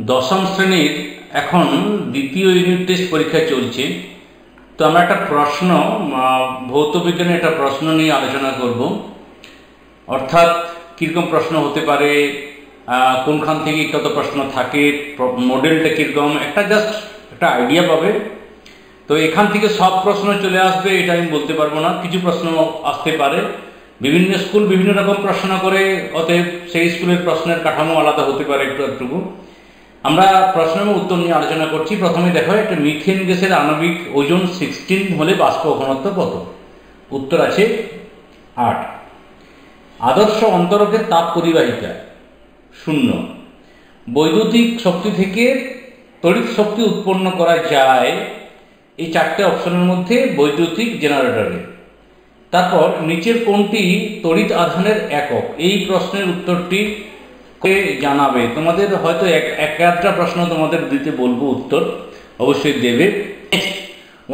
দশম শ্রেণীর এখন দ্বিতীয় ইউনিট টেস্ট পরীক্ষা চলছে। তো আমরা একটা প্রশ্ন ভৌত বিজ্ঞানের একটা প্রশ্ন নিয়ে আলোচনা করব। অর্থাৎ কীরকম প্রশ্ন হতে পারে, কোনখান থেকে কত প্রশ্ন থাকে, মডেলটা কীরকম, একটা আইডিয়া পাবে। তো এখান থেকে সব প্রশ্ন চলে আসবে এটা আমি বলতে পারবো না, কিছু প্রশ্ন আসতে পারে। বিভিন্ন স্কুল বিভিন্ন রকম প্রশ্ন করে, অতএব সেই স্কুলের প্রশ্নের কাঠামো আলাদা হতে পারে একটু। আমরা প্রশ্নের উত্তর নিয়ে আলোচনা করছি। প্রথমে দেখো, একটা মিথেন গ্যাসের আণবিক ওজন 16 হলে বাষ্প ঘনত্ব কত? উত্তর আছে 8। আদর্শ অন্তরকের তাপ পরিবাহিতা 0। বৈদ্যুতিক শক্তি থেকে তড়িৎ শক্তি উৎপন্ন করা যায় এই চারটে অপশনের মধ্যে বৈদ্যুতিক জেনারেটরে। তারপর নিচের কোনটি তড়িৎ আধানের একক? এই প্রশ্নের উত্তরটি জানাবে। তোমাদের হয়তো একটা প্রশ্ন তোমাদের দিতে বলবো, উত্তর অবশ্যই দেবে।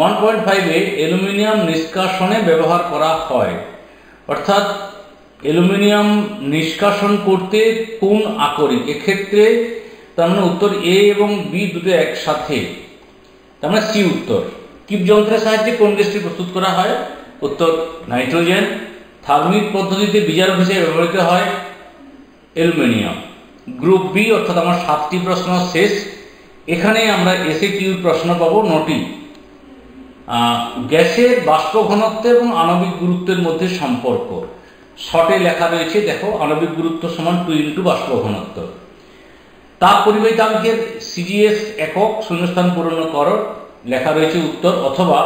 1.5-এ অ্যালুমিনিয়াম নিষ্কাশনে ব্যবহার করা হয়। অর্থাৎ অ্যালুমিনিয়াম নিষ্কাশন করতে কোন আকরিক? এক্ষেত্রে তার মানে উত্তর এ এবং বি দুটো একসাথে, তার মানে সি উত্তর। কিপ যন্ত্রের সাহায্যে কোন গ্যাসটি প্রস্তুত করা হয়? উত্তর নাইট্রোজেন। থার্মিক পদ্ধতিতে বিজারক হিসেবে ব্যবহৃত হয় অ্যালুমিনিয়াম। গ্রুপ বি, অর্থাৎ আমার 7টি প্রশ্ন শেষ। এখানে আমরা এসএকিউ প্রশ্ন পাবো 9টি। গ্যাসের বাষ্প ঘনত্ব এবং আণবিক গুরুত্বের মধ্যে সম্পর্ক শর্টে লেখা রয়েছে, দেখো, আণবিক গুরুত্ব সমান 2 × বাষ্প ঘনত্ব। তাপ পরিবাহিতাঙ্কের সিজিএস একক শূন্যস্থান পূরণ করো, লেখা রয়েছে উত্তর। অথবা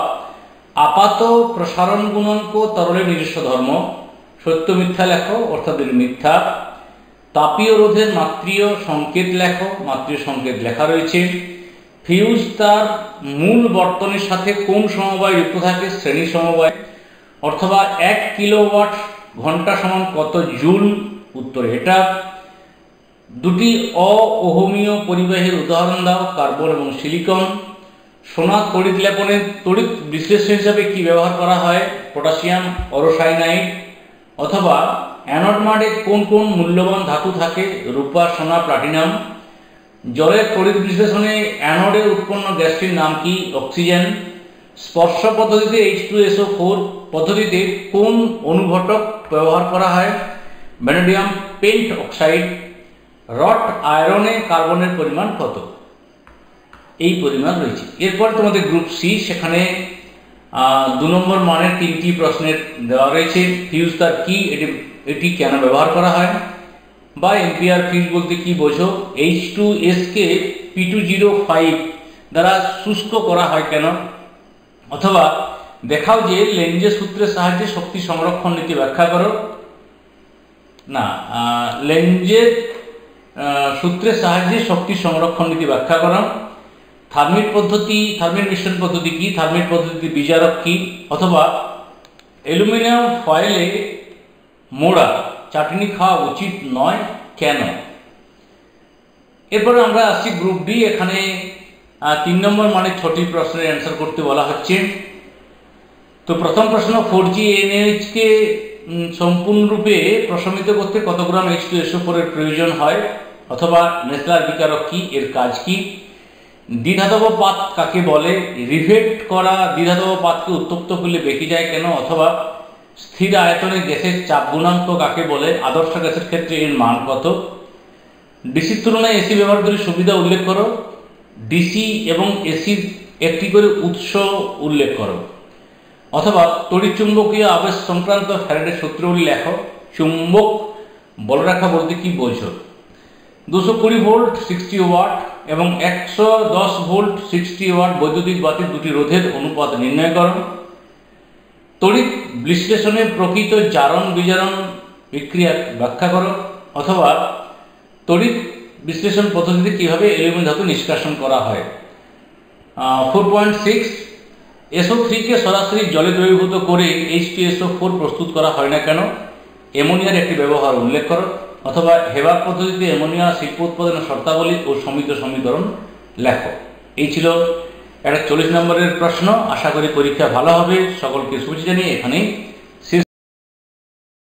আপাত প্রসারণ গুণাঙ্ক তরলের নিজস্ব ধর্ম, সত্য মিথ্যা লেখো, অর্থাৎ মিথ্যা। তাপীয় রোধের মাত্রীয় সংকেত লেখো, মাত্রীয় সংকেত লেখা রয়েছে। ফিউজ তার মূল বর্তনের সাথে কোন সমবায় যুক্ত থাকে? শ্রেণী সমবায়। অথবা 1 কিলোওয়াট ঘন্টা সমান কত জুল? উত্তর এটা। দুটি অওহমীয় পরিবাহীর উদাহরণ দাও, কার্বন এবং সিলিকন। সোনা তড়িৎ লেপনের তড়িৎ বিশ্লেষণ হিসাবে কি ব্যবহার করা হয়? পটাশিয়াম অরোসাইনাইড। অথবা অ্যানোড মাডে কোন কোন মূল্যবান ধাতু থাকে? রূপা, সোনা, প্লাটিনাম। জলের তড়িৎ বিশ্লেষণে অ্যানোডে উৎপন্ন গ্যাসটির নাম কি? অক্সিজেন। স্পর্শ পদ্ধতিতে H2SO4 পদ্ধতিতে কোন অনুঘটক ব্যবহার করা হয়? Vanadium pentoxide. রট আয়রনে কার্বনের পরিমাণ কত? এই পরিমাণ রয়েছে। এরপর তোমাদের গ্রুপ সি, সেখানে 2 নম্বর মানের 3টি প্রশ্নের দেওয়া রয়েছে। ফিউজ তার কি, এটি কেন ব্যবহার করা হয়? বা এম্পিয়ার ফিউজ বলতে কি বোঝো? H2S কে P205 দ্বারা শুষ্ক করা হয় কেন? অথবা দেখাও যে লেঞ্জের সূত্রের সাহায্যে শক্তি সংরক্ষণ নীতি ব্যাখ্যা করো। না, লেঞ্জের সূত্রের সাহায্যে শক্তি সংরক্ষণ নীতি ব্যাখ্যা করো। থার্মিট মিশ্রণ পদ্ধতি কি? থার্মিট পদ্ধতি বিজারক কি? অথবা অ্যালুমিনিয়াম ফয়েলে মোড়া চাটনি খাওয়া উচিত নয় কেন? এরপরে আমরা আসছি গ্রুপ ডি। এখানে 3 নম্বর মানে 6টি প্রশ্নের অ্যান্সার করতে বলা হচ্ছে। তো প্রথম প্রশ্ন, 4GNH কে সম্পূর্ণরূপে প্রশমিত করতে কত গ্রাম H2SO4 এর প্রয়োজন হয়? অথবা নেসলার বিকারক কি, এর কাজ কি? দ্বিধাতব পাত কাকে বলে? রিভেট করা দ্বিধাতব পাতকে উত্তপ্ত করলে বেঁকে যায় কেন? অথবা স্থির আয়তনে গ্যাসের চাপ গুণাঙ্ক কাকে বলে? আদর্শ গ্যাসের ক্ষেত্রে এর মান কত? ডিসির তুলনায় এসি ব্যবহারকারীর সুবিধা উল্লেখ করো। ডিসি এবং এসির একটি করে উৎস উল্লেখ করো। অথবা তড়িৎ চুম্বকীয় আবেশ সংক্রান্ত ফ্যারাডের সূত্রগুলি লেখো। চুম্বক বলরেখা বলতে কি বোঝো? 220 ভোল্ট 60 ওয়াট এবং 110 ভোল্ট 60 ওয়াট বৈদ্যুতিক বাতির দুটি রোধের অনুপাত নির্ণয় করো। তড়িৎ বিশ্লেষণে প্রকৃত জারণ বিজারণ বিক্রিয়া ব্যাখ্যা করো। অথবা তড়িৎ বিশ্লেষণ পদ্ধতিতে কিভাবে অ্যালুমিনিয়াম ধাতু নিষ্কাশন করা হয়। 4.6 SO3 কে সরাসরি জলে দ্রবীভূত করে H2SO4 প্রস্তুত করা হয় না কেন? অ্যামোনিয়ার একটি ব্যবহার উল্লেখ করো। অথবা হেবাক পদ্ধতিতে অ্যামোনিয়া শিল্প উৎপাদনের শর্তাবলী ও সমীকরণ লেখো। এই ছিল একটা 40 নম্বরের প্রশ্ন। আশা করি পরীক্ষা ভালো হবে। সকলকে শুভেচ্ছা জানিয়ে এখানেই